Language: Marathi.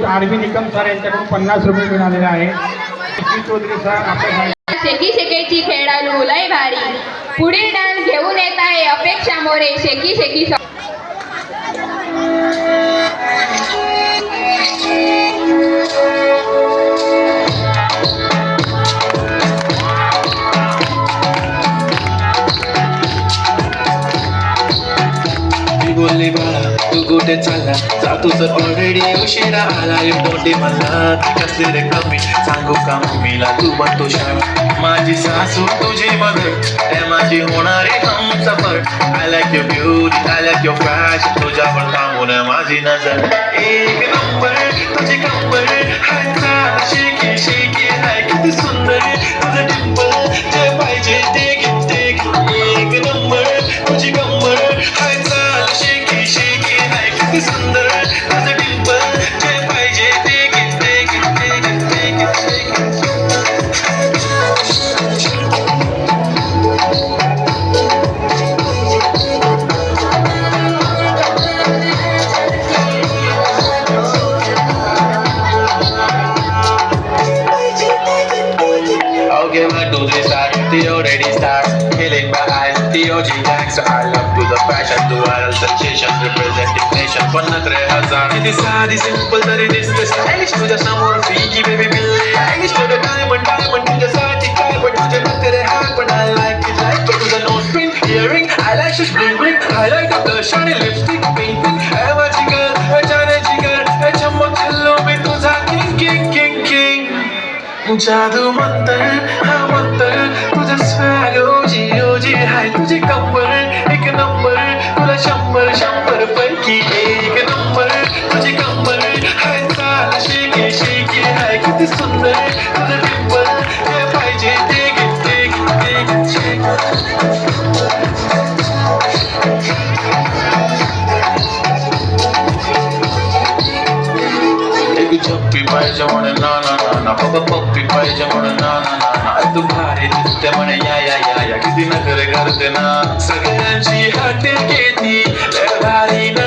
आरबी निकम सर यांच्याकडून 50 रुपये मिळालेले आहे. चौधरी सर आपल्या शेकी शेकीची खेळाडू लय भारी पुढील डान्स घेऊन येत आहे अपेक्षा मोरे शेकी शेकी बोलली बाळा तू कुठे चालला जातोस ऑलरेडी उशिरा आला मोठे मला कसले रे कमी सांगू का मम्मीला तू बनतो शाळा माझी सासू तुझी मदर ते माझी होणारी Humsafar I like your beauty I like your fashion तुझ्यावर थांबून माझी नजर एक नंबर तुझी कंबर हाय चाल शेकी शेकी हाय किती सुंदर तुझं डिंपल जे पाहिजे ते घे एक नंबर तुझी कंबर हाय चाल शेकी शेकी हाय किती सुंदर तुझं डिंपल जे पाहिजे ते घे I'll give my two three stars, the already stars, killing my eyes, the OG gangster. I love to the fashion, to viral sensation, representing nation. One three hazard. It is sad, it's simple, that it is the stylish. To the summer freaky baby Billie Eilish, to the diamond, to the sati guy, but to the naked hat, but I like it. To the nose pin, earring, eyelashes, bling bling, highlight of the shiny lipstick, painting. Ever jiggle, a China jiggle, a chammak hello, me to the king. जादू मंतर हा मंतर तुझं स्वॅग ओजी ओजी हाय तुझी कंबर एक नंबर तुला 100 पैकी एक नंबर तुझी कंबर हाय चाल शेकी शेकी हाय किती सुंदर तुझं डिंपल जे पाहिजे ते घे एक झप्पी पाहिजे म्हणे ना पप्पी पाहिजे म्हणे ना तू भारी दिसते म्हणे या किती नखरे करते ना सगळ्यांची हटे घेती भारी ना